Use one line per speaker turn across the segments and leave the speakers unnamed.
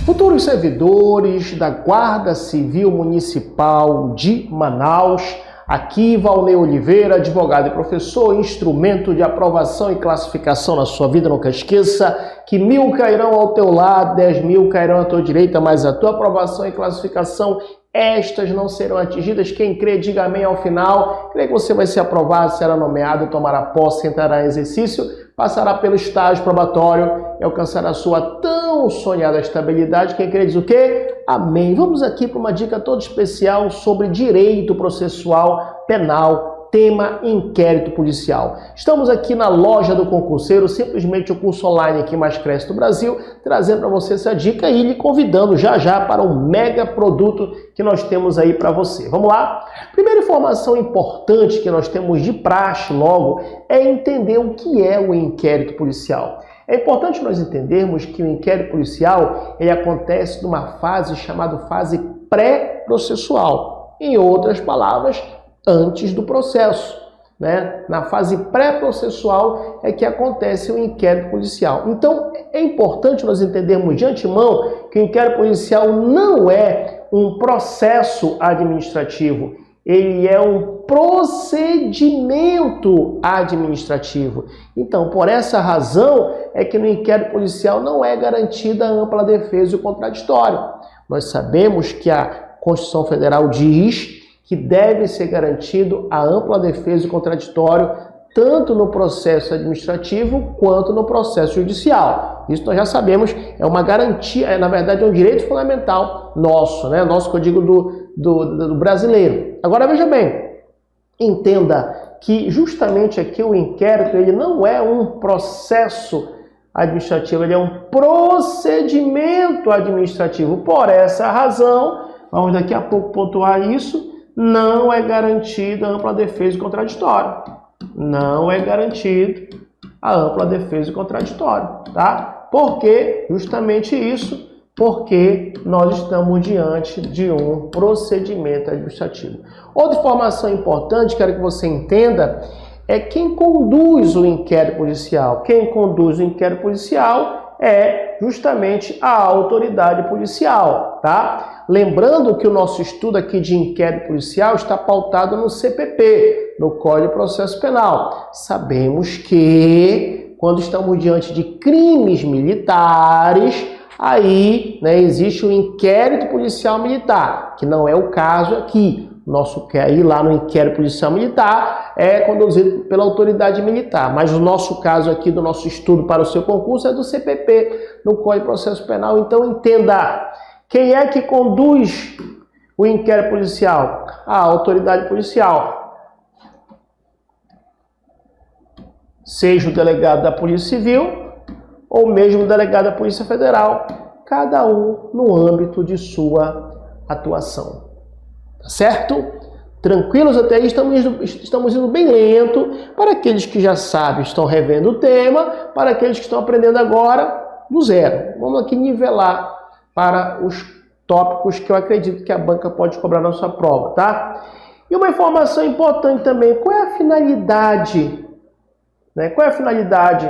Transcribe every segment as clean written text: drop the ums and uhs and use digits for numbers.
Futuros servidores da Guarda Civil Municipal de Manaus, aqui Valnei Oliveira, advogado e professor, instrumento de aprovação e classificação na sua vida. Nunca esqueça que 1.000 cairão ao teu lado, 10.000 cairão à tua direita, mas a tua aprovação e classificação, estas não serão atingidas. Quem crê, diga amém ao final. Crê que você vai ser aprovado, será nomeado, tomará posse, entrará em exercício, passará pelo estágio probatório e alcançará a sua tão sonhada estabilidade. Quem crê diz o quê? Amém. Vamos aqui para uma dica toda especial sobre direito processual penal, tema inquérito policial. Estamos aqui na loja do concurseiro, simplesmente o curso online que mais cresce no Brasil, trazendo para você essa dica e lhe convidando já para um mega produto que nós temos aí para você. Vamos lá? Primeira informação importante que nós temos de praxe logo é entender o que é o inquérito policial. É importante nós entendermos que o inquérito policial ele acontece numa fase chamada fase pré-processual. Em outras palavras, antes do processo, né? Na fase pré-processual é que acontece o inquérito policial. Então, é importante nós entendermos de antemão que o inquérito policial não é um processo administrativo, ele é um procedimento administrativo. Então, por essa razão é que no inquérito policial não é garantida a ampla defesa e o contraditório. Nós sabemos que a Constituição Federal diz que deve ser garantido a ampla defesa e contraditório tanto no processo administrativo quanto no processo judicial. Isso nós já sabemos, é uma garantia, na verdade é um direito fundamental nosso, né? Nosso que eu digo do brasileiro. Agora veja bem, entenda que justamente aqui o inquérito ele não é um processo administrativo, ele é um procedimento administrativo. Por essa razão, vamos daqui a pouco pontuar isso, não é garantida a ampla defesa e contraditório. Não é garantido a ampla defesa e contraditório, tá? Por que justamente isso? Porque nós estamos diante de um procedimento administrativo. Outra informação importante, quero que você entenda, é quem conduz o inquérito policial. Quem conduz o inquérito policial é justamente a autoridade policial, tá? Lembrando que o nosso estudo aqui de inquérito policial está pautado no CPP, no Código de Processo Penal. Sabemos que quando estamos diante de crimes militares, aí existe o inquérito policial militar, que não é o caso aqui. Nosso aí lá no inquérito policial militar é conduzido pela autoridade militar, mas o nosso caso aqui do nosso estudo para o seu concurso é do CPP, no Código de Processo Penal. Então entenda, quem é que conduz o inquérito policial? A autoridade policial. Seja o delegado da Polícia Civil ou mesmo o delegado da Polícia Federal, cada um no âmbito de sua atuação. Tá certo? Tranquilos até aí? Estamos indo bem lento. Para aqueles que já sabem, estão revendo o tema. Para aqueles que estão aprendendo agora, do zero. Vamos aqui nivelar para os tópicos que eu acredito que a banca pode cobrar na sua prova, tá? E uma informação importante também, qual é a finalidade, né? Qual é a finalidade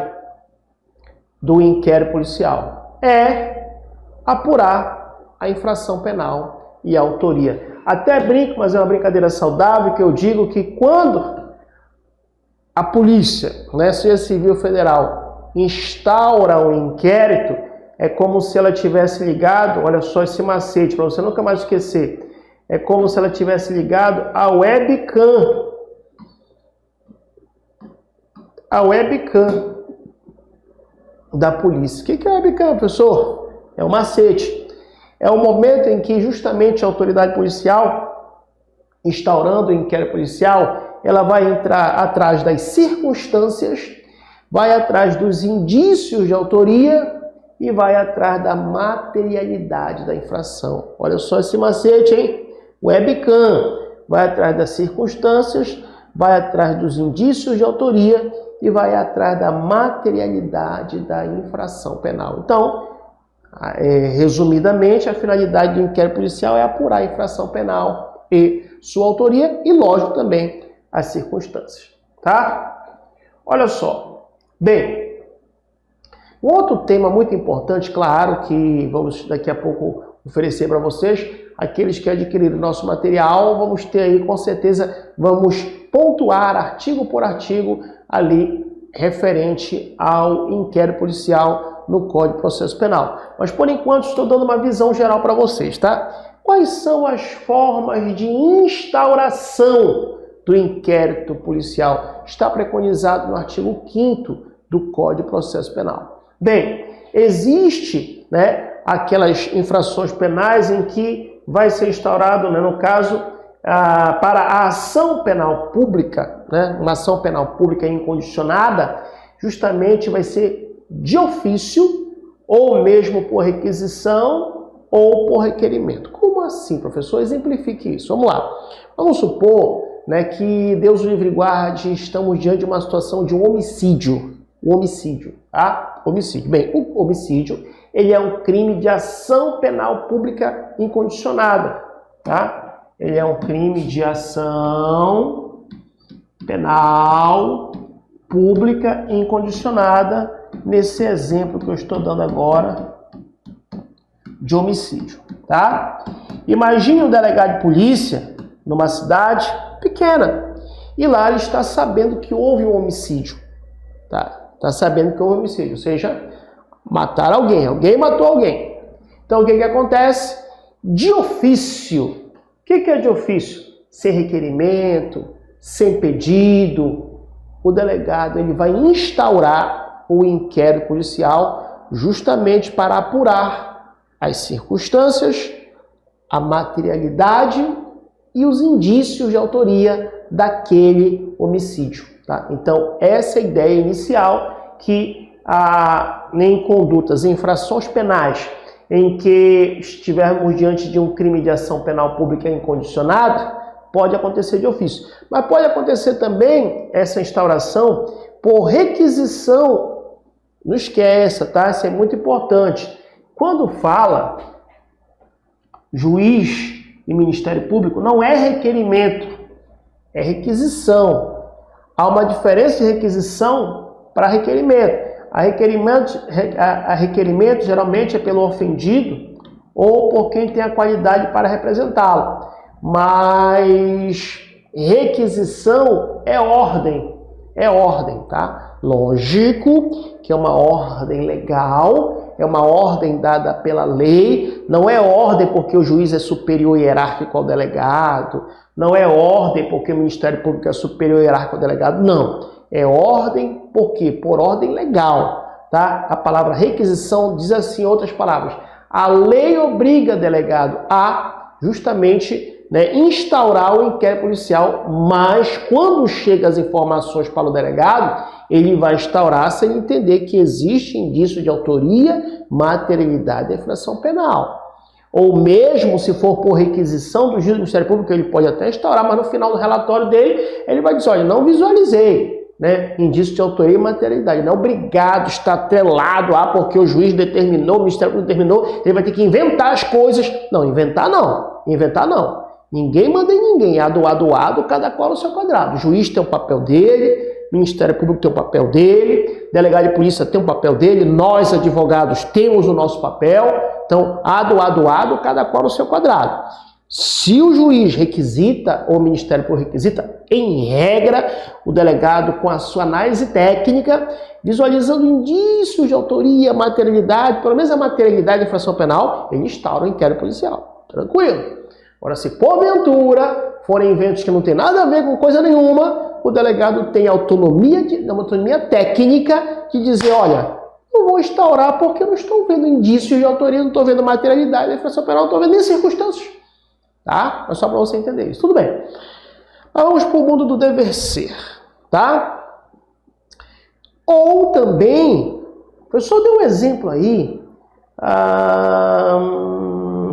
do inquérito policial? É apurar a infração penal e a autoria. Até brinco, mas é uma brincadeira saudável, que eu digo que quando a polícia, seja civil federal, instaura um inquérito, é como se ela tivesse ligado, olha só esse macete, para você nunca mais esquecer, é como se ela tivesse ligado a webcam. A webcam da polícia. O que é a webcam, professor? É o macete. É o momento em que justamente a autoridade policial, instaurando o inquérito policial, ela vai entrar atrás das circunstâncias, vai atrás dos indícios de autoria e vai atrás da materialidade da infração. Olha só esse macete, hein? Webcam vai atrás das circunstâncias, vai atrás dos indícios de autoria e vai atrás da materialidade da infração penal. Então, resumidamente, a finalidade do inquérito policial é apurar a infração penal e sua autoria e, lógico, também as circunstâncias, tá? Olha só. Bem, Um outro tema muito importante, claro, que vamos daqui a pouco oferecer para vocês, aqueles que adquiriram nosso material, vamos ter aí, com certeza, vamos pontuar artigo por artigo ali referente ao inquérito policial no Código de Processo Penal. Mas, por enquanto, estou dando uma visão geral para vocês, tá? Quais são as formas de instauração do inquérito policial? Está preconizado no artigo 5º do Código de Processo Penal. Bem, existe, aquelas infrações penais em que vai ser instaurado, no caso, para a ação penal pública, uma ação penal pública incondicionada, justamente vai ser de ofício ou mesmo por requisição ou por requerimento. Como assim, professor? Exemplifique isso. Vamos lá. Vamos supor, que Deus o livre guarde, estamos diante de uma situação de um homicídio. Tá? Homicídio. Bem, o homicídio, ele é um crime de ação penal pública incondicionada, tá? Ele é um crime de ação penal pública incondicionada, nesse exemplo que eu estou dando agora de homicídio, tá? Imagine um delegado de polícia numa cidade pequena e lá ele está sabendo que houve um homicídio, tá? Está sabendo que houve um homicídio, ou seja, mataram alguém matou alguém. Então o que acontece? De ofício. O que é de ofício? Sem requerimento, sem pedido, o delegado ele vai instaurar o inquérito policial justamente para apurar as circunstâncias, a materialidade e os indícios de autoria daquele homicídio. Tá? Então, essa é a ideia inicial, que em condutas, em infrações penais, em que estivermos diante de um crime de ação penal pública incondicionada, pode acontecer de ofício. Mas pode acontecer também essa instauração por requisição. Não esqueça, tá? Isso é muito importante. Quando fala juiz e Ministério Público, não é requerimento, é requisição. Há uma diferença de requisição para requerimento. A requerimento geralmente é pelo ofendido ou por quem tem a qualidade para representá-lo. Mas requisição é ordem, tá? Lógico que é uma ordem legal, é uma ordem dada pela lei, não é ordem porque o juiz é superior hierárquico ao delegado, não é ordem porque o Ministério Público é superior hierárquico ao delegado, não. É ordem por quê? Por ordem legal, tá? A palavra requisição diz assim, em outras palavras, a lei obriga o delegado a justamente instaurar o inquérito policial, mas quando chegam as informações para o delegado, ele vai instaurar se ele entender que existe indício de autoria, materialidade da infração penal. Ou mesmo se for por requisição do juiz do Ministério Público, ele pode até instaurar, mas no final do relatório dele, ele vai dizer, olha, não visualizei indício de autoria e materialidade. Não é obrigado, está atrelado porque o juiz determinou, o Ministério Público determinou, ele vai ter que inventar as coisas. Não, inventar não. Ninguém manda em ninguém, ado, cada qual no seu quadrado. O juiz tem o papel dele, o Ministério Público tem o papel dele, o delegado de polícia tem o papel dele, nós, advogados, temos o nosso papel. Então, ado, cada qual no seu quadrado. Se o juiz requisita, ou o Ministério Público requisita, em regra, o delegado, com a sua análise técnica, visualizando indícios de autoria, materialidade, pelo menos a materialidade da infração penal, ele instaura o inquérito policial. Tranquilo? Agora, se porventura forem eventos que não tem nada a ver com coisa nenhuma, o delegado tem autonomia técnica de dizer, olha, não vou instaurar porque eu não estou vendo indícios de autoria, não estou vendo materialidade da infração penal, não estou vendo nem circunstâncias. Tá? Mas só para você entender isso. Tudo bem. Mas vamos para o mundo do dever ser. Tá? Ou também, o professor deu um exemplo aí,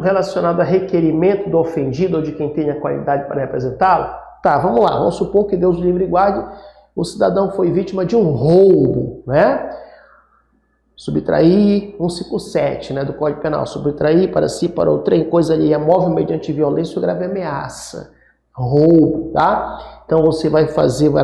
relacionado a requerimento do ofendido ou de quem tenha qualidade para representá-lo. Tá, vamos lá. Vamos supor que Deus o livre e guarde, o cidadão foi vítima de um roubo, Subtrair 157, do Código Penal. Subtrair para si, para outrem, coisa ali, é móvel mediante violência ou grave ameaça. Roubo, tá? Então você vai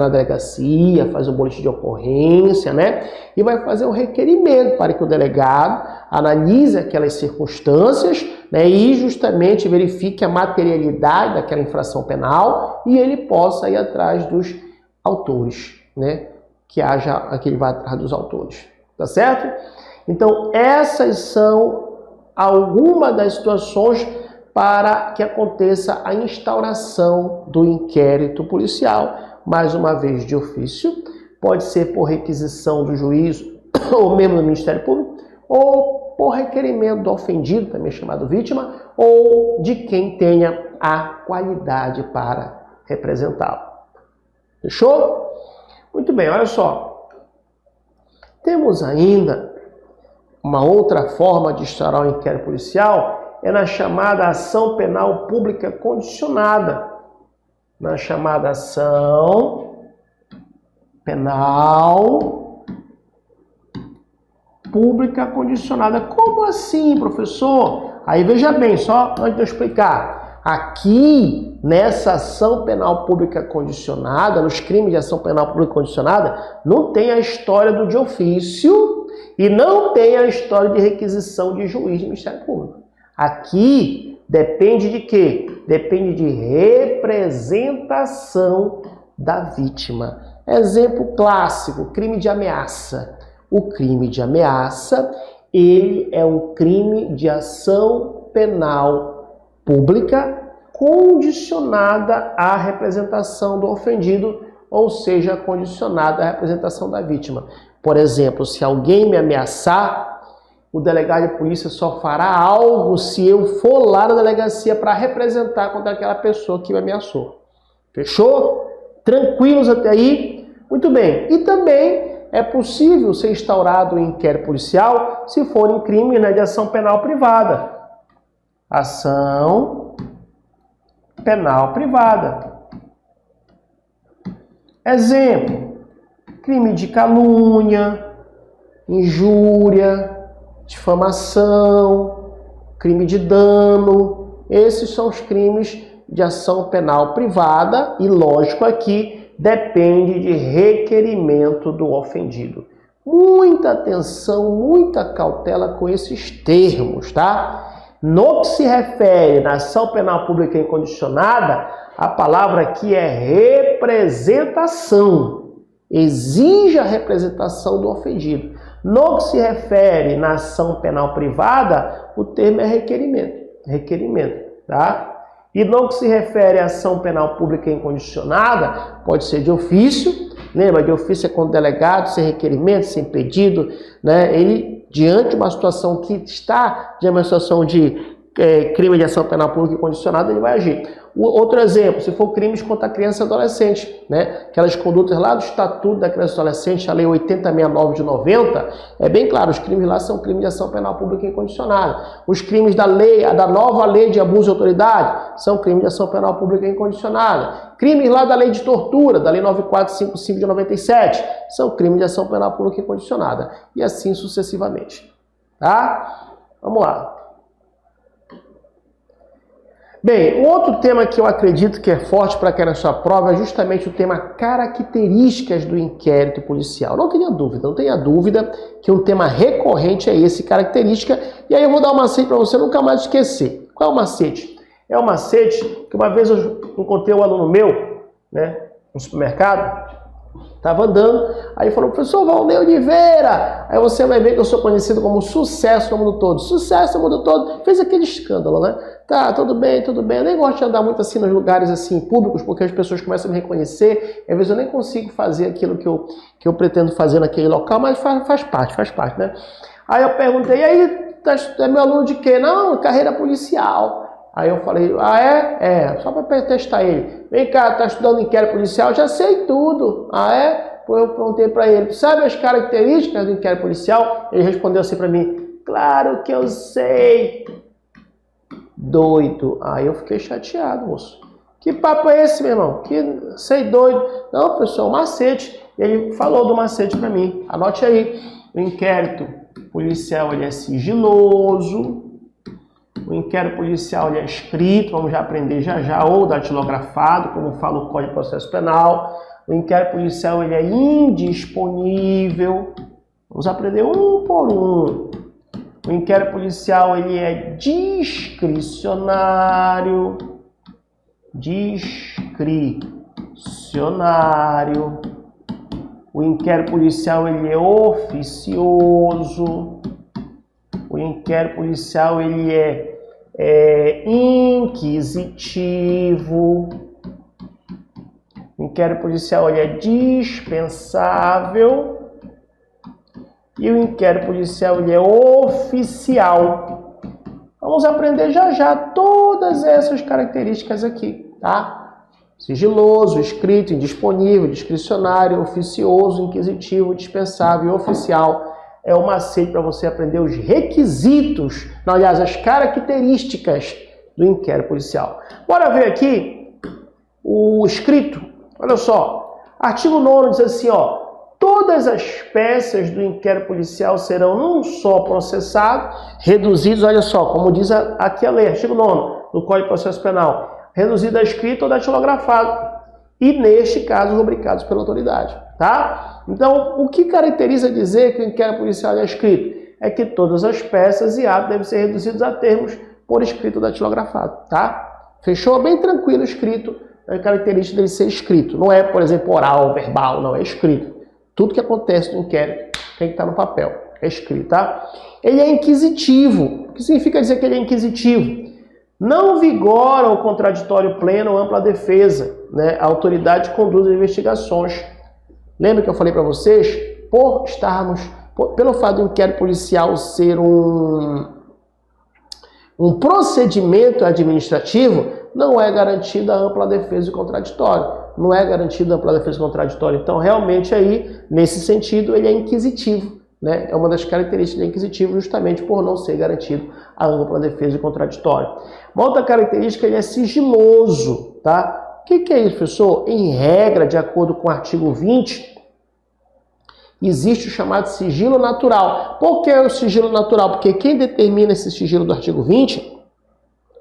na delegacia, faz o boletim de ocorrência, né? E vai fazer um requerimento para que o delegado analise aquelas circunstâncias, né? E justamente verifique a materialidade daquela infração penal e ele possa ir atrás dos autores, né? Que ele vá atrás dos autores, tá certo? Então essas são algumas das situações para que aconteça a instauração do inquérito policial, mais uma vez de ofício, pode ser por requisição do juiz ou mesmo do Ministério Público, ou por requerimento do ofendido, também chamado vítima, ou de quem tenha a qualidade para representá-lo. Fechou? Muito bem, olha só. Temos ainda uma outra forma de instaurar o inquérito policial, é na chamada ação penal pública condicionada. Na chamada ação penal pública condicionada. Como assim, professor? Aí veja bem, só antes de eu explicar. Aqui, nessa ação penal pública condicionada, nos crimes de ação penal pública condicionada, não tem a história do de ofício e não tem a história de requisição de juiz de Ministério Público. Aqui depende de quê? Depende de representação da vítima. Exemplo clássico, crime de ameaça. O crime de ameaça, ele é um crime de ação penal pública condicionada à representação do ofendido, ou seja, condicionada à representação da vítima. Por exemplo, se alguém me ameaçar, o delegado de polícia só fará algo se eu for lá na delegacia para representar contra aquela pessoa que me ameaçou. Fechou? Tranquilos até aí? Muito bem. E também é possível ser instaurado o inquérito policial se for em crime, né, de ação penal privada. Ação penal privada. Exemplo, crime de calúnia, injúria, difamação, crime de dano. Esses são os crimes de ação penal privada e, lógico, aqui depende de requerimento do ofendido. Muita atenção, muita cautela com esses termos, tá? No que se refere na ação penal pública incondicionada, a palavra aqui é representação. Exige a representação do ofendido. No que se refere na ação penal privada, o termo é requerimento, tá? E no que se refere à ação penal pública incondicionada, pode ser de ofício, lembra, de ofício é quando o delegado, sem requerimento, sem pedido, né? Ele, diante de uma situação que está de uma situação de crime de ação penal pública incondicionada, ele vai agir. Outro exemplo, se for crimes contra criança e adolescente, né? Aquelas condutas lá do Estatuto da Criança e Adolescente, a Lei 8069 de 90, é bem claro, os crimes lá são crimes de ação penal pública incondicionada. Os crimes da nova lei de abuso de autoridade, são crimes de ação penal pública incondicionada. Crimes lá da lei de tortura, da Lei 9455 de 97, são crimes de ação penal pública incondicionada. E assim sucessivamente. Tá? Vamos lá. Bem, um outro tema que eu acredito que é forte para cair na sua prova é justamente o tema características do inquérito policial. Não tenha dúvida que um tema recorrente é esse, característica, e aí eu vou dar um macete para você nunca mais esquecer. Qual é o macete? É o macete que uma vez eu encontrei um aluno meu, né, no supermercado, estava andando, aí falou, professor Valnei Oliveira, aí você vai ver que eu sou conhecido como sucesso no mundo todo. Sucesso no mundo todo, fez aquele escândalo, né? Tá, tudo bem, eu nem gosto de andar muito assim nos lugares assim públicos, porque as pessoas começam a me reconhecer, e às vezes eu nem consigo fazer aquilo que eu pretendo fazer naquele local, mas faz parte, né? Aí eu perguntei, e aí, é meu aluno de quê? Não, carreira policial. Aí eu falei, só para testar ele. Vem cá, tá estudando inquérito policial? Já sei tudo. Pô, eu perguntei para ele, sabe as características do inquérito policial? Ele respondeu assim para mim, claro que eu sei. Doido. Aí eu fiquei chateado, moço. Que papo é esse, meu irmão? Que sei doido. Não, professor, o macete. Ele falou do macete para mim. Anote aí. O inquérito policial, ele é sigiloso. O inquérito policial ele é escrito, vamos já aprender já, ou datilografado, como fala o Código de Processo Penal. O inquérito policial ele é indisponível. Vamos aprender um por um. O inquérito policial ele é discricionário. O inquérito policial ele é oficioso. O inquérito policial ele é inquisitivo. O inquérito policial ele é dispensável. E o inquérito policial ele é oficial. Vamos aprender já todas essas características aqui, tá? Sigiloso, escrito, indisponível, discricionário, oficioso, inquisitivo, dispensável e oficial. É um macete para você aprender os requisitos, não, aliás, as características do inquérito policial. Bora ver aqui o escrito. Olha só, artigo 9º diz assim, ó. Todas as peças do inquérito policial serão não só processados, reduzidos, olha só, como diz aqui a lei, artigo 9º do Código de Processo Penal, reduzido a escrito ou datilografado, e neste caso rubricados pela autoridade, tá? Então, o que caracteriza dizer que o inquérito policial é escrito? É que todas as peças e atos devem ser reduzidos a termos por escrito ou datilografado, tá? Fechou? Bem tranquilo escrito, é a característica dele ser escrito, não é, por exemplo, oral, verbal, não, é escrito. Tudo que acontece no inquérito tem que estar no papel, é escrito, tá? Ele é inquisitivo. O que significa dizer que ele é inquisitivo? Não vigora o contraditório pleno ou ampla defesa, né? A autoridade conduz as investigações. Lembra que eu falei para vocês? Pelo fato do inquérito policial ser um procedimento administrativo, não é garantida a ampla defesa e contraditório. Não é garantida a ampla defesa e contraditório. Então, realmente, aí, nesse sentido, ele é inquisitivo, né? É uma das características do inquisitivo, justamente por não ser garantido a ampla defesa e contraditório. Uma outra característica, ele é sigiloso, tá? O que é isso, professor? Em regra, de acordo com o artigo 20, existe o chamado sigilo natural. Por que o sigilo natural? Porque quem determina esse sigilo do artigo 20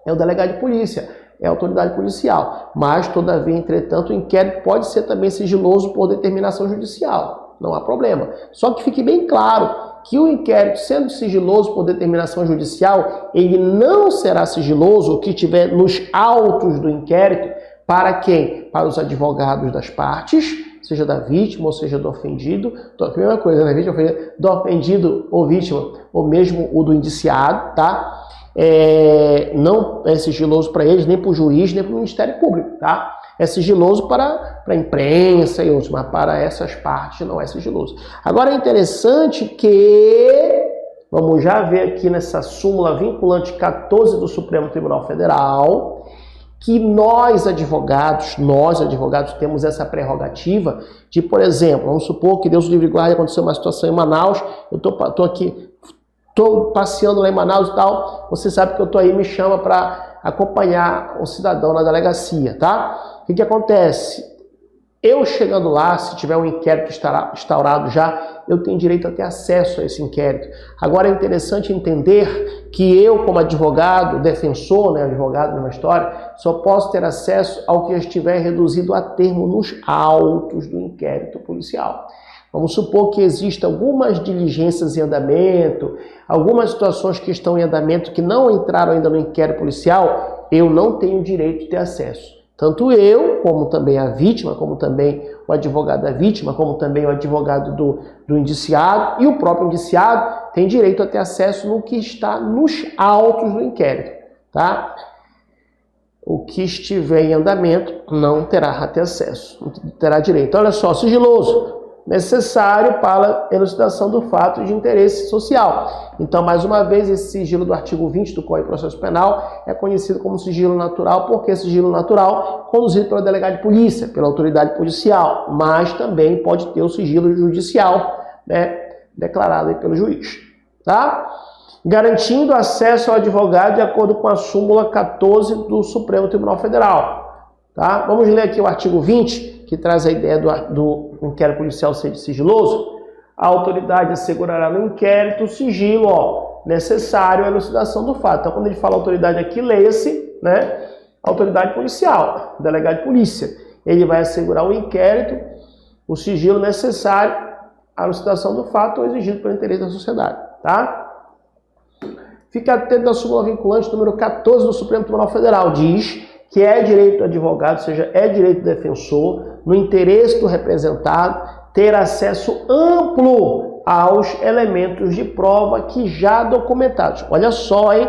é o delegado de polícia, é a autoridade policial. Mas, todavia, entretanto, o inquérito pode ser também sigiloso por determinação judicial. Não há problema. Só que fique bem claro que o inquérito, sendo sigiloso por determinação judicial, ele não será sigiloso o que estiver nos autos do inquérito. Para quem? Para os advogados das partes, seja da vítima ou seja do ofendido. A mesma coisa, né? Do ofendido ou vítima, ou mesmo o do indiciado, tá? Não é sigiloso para eles, nem para o juiz, nem para o Ministério Público, tá? É sigiloso para a imprensa e outros, mas para essas partes não é sigiloso. Agora é interessante que, vamos já ver aqui nessa súmula vinculante 14 do Supremo Tribunal Federal, que nós advogados temos essa prerrogativa de, por exemplo, vamos supor que Deus o livre guarde, aconteceu uma situação em Manaus, eu tô aqui, estou passeando lá em Manaus e tal, você sabe que eu estou aí, me chama para acompanhar um cidadão na delegacia, tá? O que acontece? Eu chegando lá, se tiver um inquérito instaurado já, eu tenho direito a ter acesso a esse inquérito. Agora é interessante entender que eu, como advogado, defensor, né, advogado numa história, só posso ter acesso ao que estiver reduzido a termo nos autos do inquérito policial. Vamos supor que existam algumas diligências em andamento, algumas situações que estão em andamento que não entraram ainda no inquérito policial, eu não tenho direito de ter acesso. Tanto eu, como também a vítima, como também o advogado da vítima, como também o advogado do indiciado e o próprio indiciado tem direito a ter acesso no que está nos autos do inquérito, tá? O que estiver em andamento não terá a ter acesso, não terá direito. Olha só, sigiloso, necessário para a elucidação do fato de interesse social. Então, mais uma vez, esse sigilo do artigo 20 do Código de Processo Penal é conhecido como sigilo natural, porque sigilo natural conduzido pela delegado de polícia, pela autoridade policial, mas também pode ter o sigilo judicial, né, declarado aí pelo juiz, tá? Garantindo acesso ao advogado de acordo com a súmula 14 do Supremo Tribunal Federal, tá? Vamos ler aqui o artigo 20, que traz a ideia do inquérito policial ser sigiloso. A autoridade assegurará no inquérito o sigilo, necessário à elucidação do fato. Então, quando ele fala autoridade aqui, leia-se, né, autoridade policial, delegado de polícia. Ele vai assegurar o inquérito, o sigilo necessário à elucidação do fato ou exigido pelo interesse da sociedade, tá? Fica atento da súmula vinculante número 14 do Supremo Tribunal Federal. Diz que é direito do advogado, ou seja, é direito do defensor, no interesse do representado, ter acesso amplo aos elementos de prova que já documentados. Olha só, hein?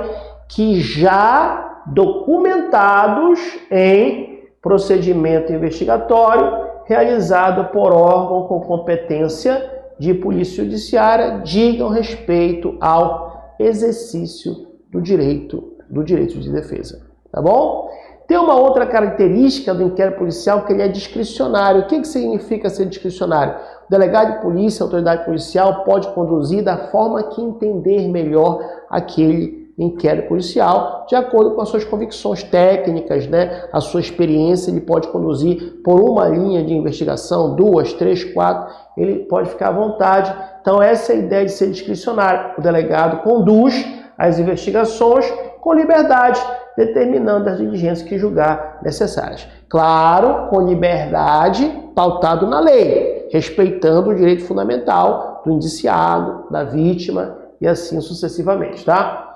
Que já documentados em procedimento investigatório realizado por órgão com competência de polícia judiciária, digam respeito ao exercício do direito de defesa. Tá bom? Tem uma outra característica do inquérito policial que ele é discricionário. O que significa ser discricionário? O delegado de polícia, a autoridade policial, pode conduzir da forma que entender melhor aquele inquérito policial, de acordo com as suas convicções técnicas, né? A sua experiência, ele pode conduzir por uma linha de investigação, 2, 3, 4, ele pode ficar à vontade. Então essa é a ideia de ser discricionário. O delegado conduz as investigações com liberdade, determinando as diligências que julgar necessárias. Claro, com liberdade, pautado na lei, respeitando o direito fundamental do indiciado, da vítima e assim sucessivamente, tá?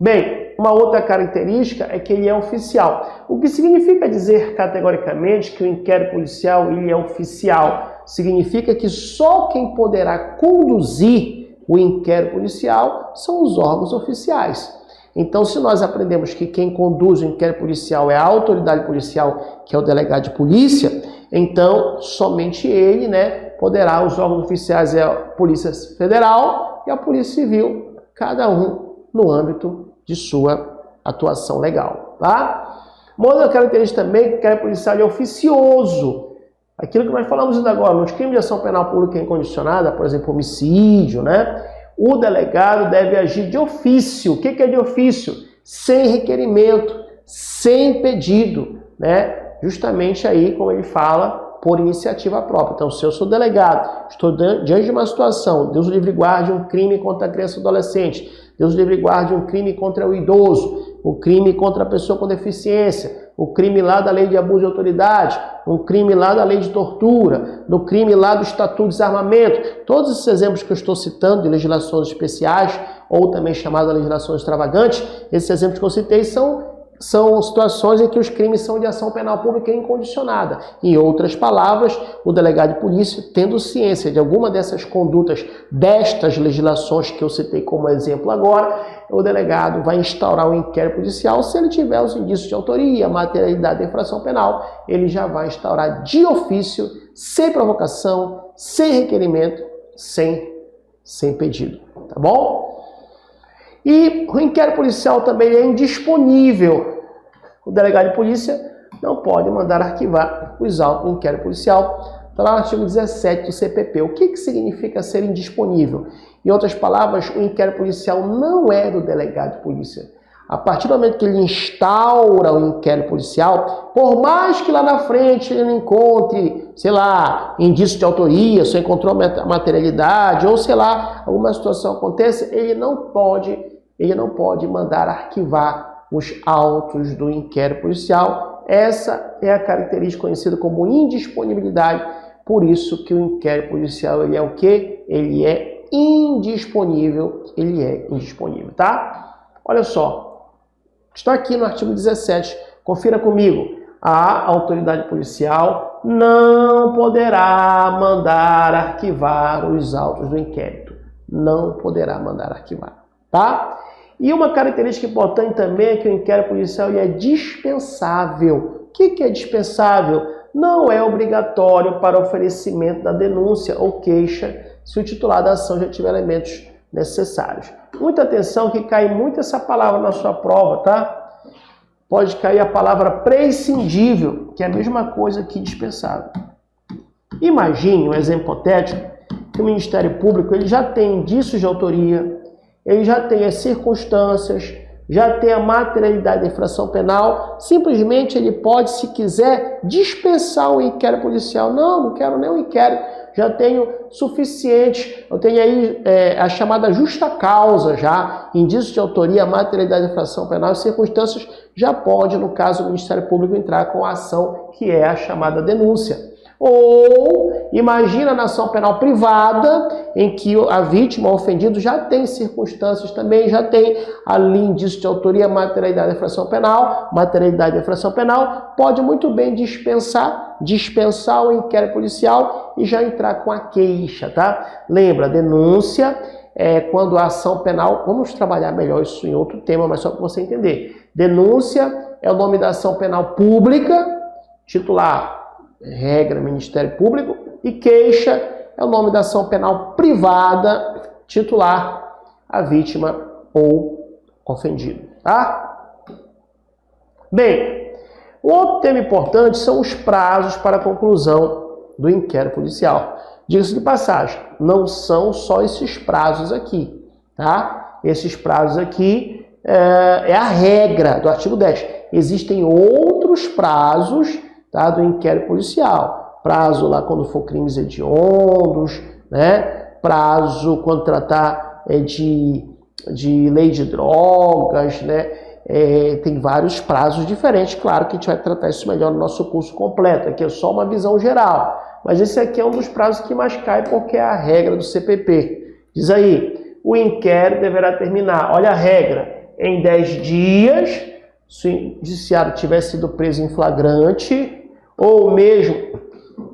Bem, uma outra característica é que ele é oficial. O que significa dizer categoricamente que o inquérito policial ele é oficial? Significa que só quem poderá conduzir o inquérito policial são os órgãos oficiais. Então, se nós aprendemos que quem conduz o inquérito policial é a autoridade policial, que é o delegado de polícia, então somente ele, né, poderá, os órgãos oficiais é a Polícia Federal e a Polícia Civil, cada um no âmbito de sua atuação legal, tá? Uma outra característica também é que o inquérito policial é oficioso. Aquilo que nós falamos ainda agora, nos crimes de ação penal pública incondicionada, por exemplo, homicídio, né? O delegado deve agir de ofício. O que é de ofício? Sem requerimento, sem pedido, né? Justamente aí, como ele fala, por iniciativa própria. Então, se eu sou delegado, estou diante de uma situação, Deus o livre guarde, um crime contra a criança e adolescente, Deus o livre guarde, um crime contra o idoso, o crime contra a pessoa com deficiência, o crime lá da lei de abuso de autoridade, um crime lá da lei de tortura, no crime lá do Estatuto de Desarmamento. Todos esses exemplos que eu estou citando de legislações especiais, ou também chamadas legislações extravagantes, esses exemplos que eu citei são situações em que os crimes são de ação penal pública incondicionada. Em outras palavras, o delegado de polícia, tendo ciência de alguma dessas condutas, destas legislações que eu citei como exemplo agora, o delegado vai instaurar um inquérito policial. Se ele tiver os indícios de autoria, materialidade da infração penal, ele já vai instaurar de ofício, sem provocação, sem requerimento, sem pedido. Tá bom? E o inquérito policial também é indisponível. O delegado de polícia não pode mandar arquivar os autos do inquérito policial. Está lá no artigo 17 do CPP. O que significa ser indisponível? Em outras palavras, o inquérito policial não é do delegado de polícia. A partir do momento que ele instaura o inquérito policial, por mais que lá na frente ele não encontre, sei lá, indício de autoria, se encontrou materialidade, ou sei lá, alguma situação aconteça, ele não pode mandar arquivar os autos do inquérito policial. Essa é a característica conhecida como indisponibilidade. Por isso que o inquérito policial ele é o quê? Ele é indisponível, tá? Olha só. Está aqui no artigo 17, confira comigo. A autoridade policial não poderá mandar arquivar os autos do inquérito. Não poderá mandar arquivar, tá? E uma característica importante também é que o inquérito policial é dispensável. O que é dispensável? Não é obrigatório para oferecimento da denúncia ou queixa se o titular da ação já tiver elementos necessários. Muita atenção que cai muito essa palavra na sua prova, tá? Pode cair a palavra prescindível, que é a mesma coisa que dispensável. Imagine um exemplo hipotético que o Ministério Público ele já tem indícios de autoria, ele já tem as circunstâncias, já tem a materialidade da infração penal, simplesmente ele pode, se quiser, dispensar o inquérito policial. Não quero nem o inquérito, já tenho suficiente, eu tenho aí a chamada justa causa já, indício de autoria, materialidade da infração penal e circunstâncias, já pode, no caso, o Ministério Público entrar com a ação que é a chamada denúncia. Ou imagina na ação penal privada, em que a vítima, o ofendido, já tem circunstâncias também, já tem ali indício de autoria, materialidade da infração penal, pode muito bem dispensar o inquérito policial e já entrar com a queixa, tá? Lembra, denúncia é quando a ação penal, vamos trabalhar melhor isso em outro tema, mas só para você entender. Denúncia é o nome da ação penal pública, titular, regra, Ministério Público, e queixa é o nome da ação penal privada, titular, a vítima ou ofendido, tá? Bem, o outro tema importante são os prazos para a conclusão do inquérito policial. Diga-se de passagem, não são só esses prazos aqui, tá? Esses prazos aqui é a regra do artigo 10. Existem outros prazos, tá, do inquérito policial. Prazo lá quando for crimes hediondos, né? Prazo quando tratar de lei de drogas, né? Tem vários prazos diferentes. Claro que a gente vai tratar isso melhor no nosso curso completo. Aqui é só uma visão geral. Mas esse aqui é um dos prazos que mais cai porque é a regra do CPP. Diz aí, o inquérito deverá terminar, olha a regra, em 10 dias, se o indiciado tiver sido preso em flagrante, ou mesmo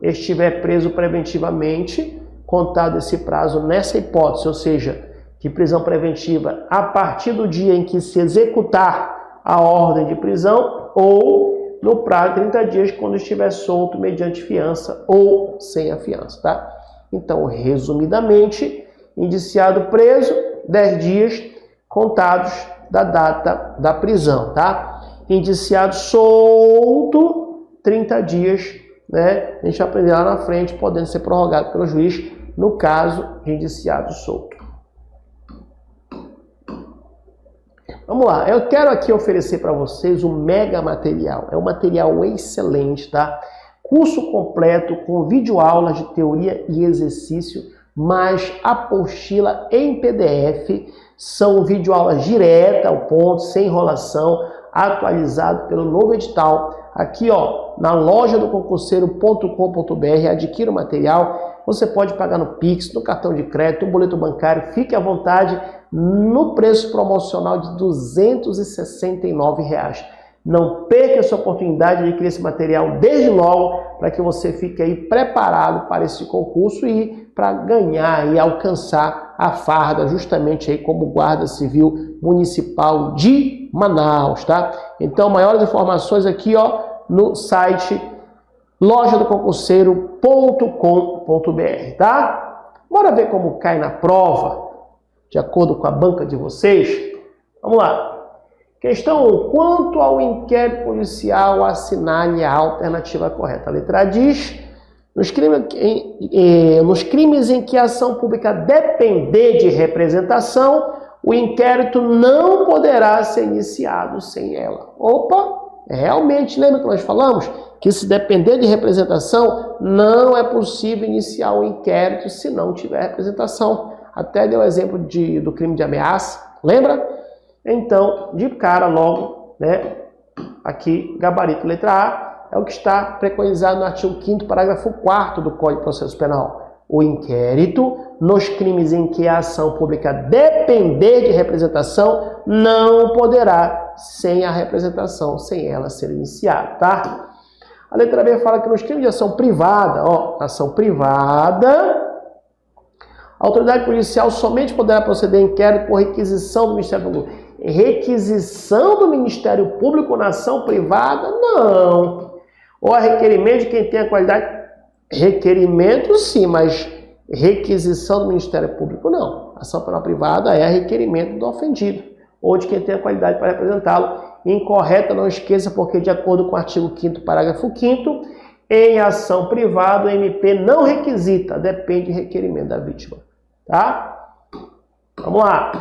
estiver preso preventivamente, contado esse prazo nessa hipótese, ou seja, que prisão preventiva a partir do dia em que se executar a ordem de prisão, ou no prazo de 30 dias quando estiver solto mediante fiança ou sem a fiança, tá? Então, resumidamente, indiciado preso, 10 dias contados da data da prisão, tá? Indiciado solto, 30 dias, né? A gente vai aprender lá na frente, podendo ser prorrogado pelo juiz, no caso de indiciado solto. Vamos lá, eu quero aqui oferecer para vocês um mega material. É um material excelente, tá? Curso completo com videoaulas de teoria e exercício, mais apostila em PDF. São videoaulas diretas ao ponto, sem enrolação, atualizado pelo novo edital. Aqui, ó, na loja do concurseiro.com.br, adquira o material. Você pode pagar no Pix, no cartão de crédito, no boleto bancário, fique à vontade, no preço promocional de R$ 269. Não perca essa oportunidade de adquirir esse material desde logo, para que você fique aí preparado para esse concurso e para ganhar e alcançar a farda justamente aí como Guarda Civil Municipal de Manaus, tá? Então, maiores informações aqui, ó, no site lojadoconcurseiro.com.br, tá? Bora ver como cai na prova, de acordo com a banca de vocês? Vamos lá. Questão: quanto ao inquérito policial, assinale a alternativa correta. A letra A diz: nos crimes em que a ação pública depender de representação, o inquérito não poderá ser iniciado sem ela. Opa! Realmente, lembra que nós falamos que se depender de representação, não é possível iniciar o inquérito se não tiver representação. Até deu o exemplo do crime de ameaça, lembra? Então, de cara logo, né, aqui, gabarito letra A, é o que está preconizado no artigo 5º, parágrafo 4º do Código de Processo Penal. O inquérito, nos crimes em que a ação pública depender de representação, não poderá sem a representação, sem ela ser iniciada, tá? A letra B fala que nos crimes de ação privada, ó, ação privada, a autoridade policial somente poderá proceder a inquérito por requisição do Ministério Público. Requisição do Ministério Público na ação privada? Não. Ou a requerimento de quem tem a qualidade? Requerimento sim, mas requisição do Ministério Público não. Ação penal privada é a requerimento do ofendido ou de quem tem a qualidade para representá-lo. Incorreta, não esqueça, porque de acordo com o artigo 5º, parágrafo 5º, em ação privada o MP não requisita, depende de requerimento da vítima. Tá? Vamos lá.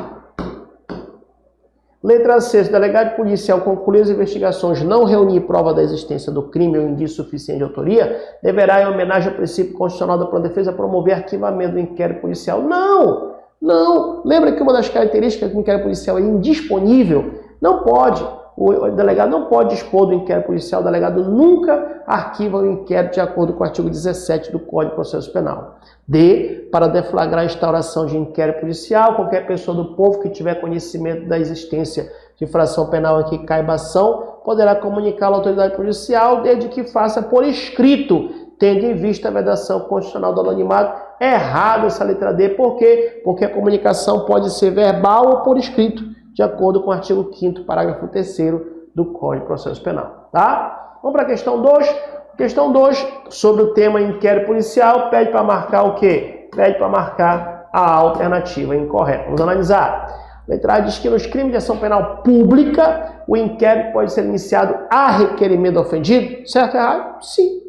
Letra C, se o delegado de polícia, ao concluir as investigações, não reunir prova da existência do crime ou indício suficiente de autoria, deverá, em homenagem ao princípio constitucional da plena defesa, promover arquivamento do inquérito policial. Não! Não! Lembra que uma das características do inquérito policial é indisponível? Não pode. O delegado não pode dispor do inquérito policial. O delegado nunca arquiva o inquérito de acordo com o artigo 17 do Código de Processo Penal. D. Para deflagrar a instauração de inquérito policial, qualquer pessoa do povo que tiver conhecimento da existência de infração penal em que caiba ação, poderá comunicá-lo à autoridade policial, desde que faça por escrito, tendo em vista a vedação constitucional do anonimato. É errado essa letra D. Por quê? Porque a comunicação pode ser verbal ou por escrito, de acordo com o artigo 5º, parágrafo 3º do Código de Processo Penal. Tá? Vamos para a questão 2. Questão 2, sobre o tema inquérito policial, pede para marcar o quê? Pede para marcar a alternativa incorreta. Vamos analisar. Letra A diz que nos crimes de ação penal pública, o inquérito pode ser iniciado a requerimento do ofendido. Certo ou errado? Sim.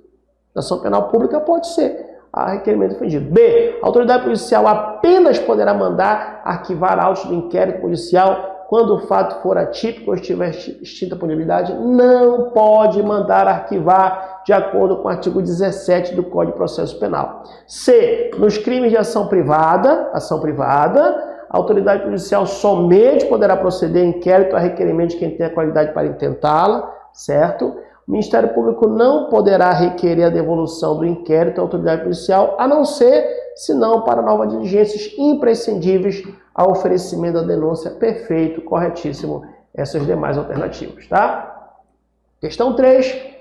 Na ação penal pública pode ser a requerimento do ofendido. B. A autoridade policial apenas poderá mandar arquivar autos do inquérito policial quando o fato for atípico ou estiver extinta a punibilidade. Não pode mandar arquivar de acordo com o artigo 17 do Código de Processo Penal. C. Nos crimes de ação privada, a autoridade policial somente poderá proceder a inquérito a requerimento de quem tem a qualidade para intentá-la, certo? O Ministério Público não poderá requerer a devolução do inquérito à autoridade policial, a não ser, senão, para novas diligências imprescindíveis ao oferecimento da denúncia. Perfeito, corretíssimo, essas demais alternativas, tá? Questão 3.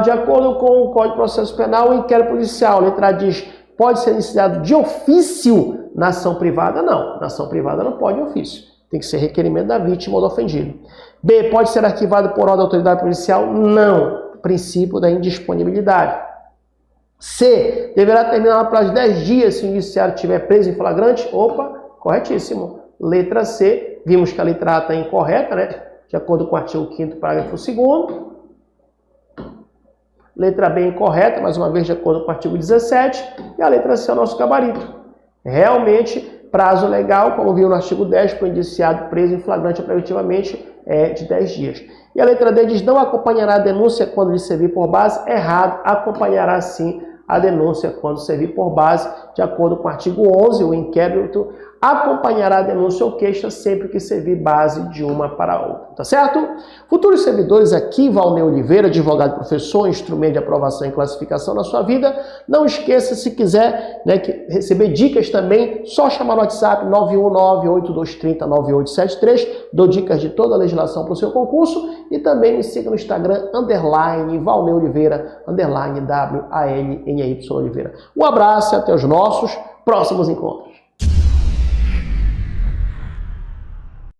De acordo com o Código de Processo Penal, o inquérito policial, letra A diz, pode ser iniciado de ofício na ação privada? Não, na ação privada não pode de ofício. Tem que ser requerimento da vítima ou do ofendido. B. Pode ser arquivado por ordem da autoridade policial? Não. Princípio da indisponibilidade. C. Deverá terminar no prazo de 10 dias se o indiciário estiver preso em flagrante? Opa, corretíssimo. Letra C. Vimos que a letra A está incorreta, né? De acordo com o artigo 5º, parágrafo 2º. Letra B incorreta, mais uma vez, de acordo com o artigo 17. E a letra C é o nosso gabarito. Realmente, prazo legal, como viu no artigo 10, para o indiciado preso em flagrante ou preventivamente, é de 10 dias. E a letra D diz, não acompanhará a denúncia quando lhe servir por base. Errado, acompanhará sim a denúncia quando servir por base, de acordo com o artigo 11, o inquérito acompanhará a denúncia ou queixa sempre que servir base de uma para a outra, tá certo? Futuros servidores, aqui Valnei Oliveira, advogado e professor, instrumento de aprovação e classificação na sua vida. Não esqueça, se quiser, né, receber dicas também, só chamar no WhatsApp 919-8230-9873, dou dicas de toda a legislação para o seu concurso, e também me siga no Instagram, Valnei Oliveira, WALNEY Oliveira. Um abraço e até os nossos próximos encontros.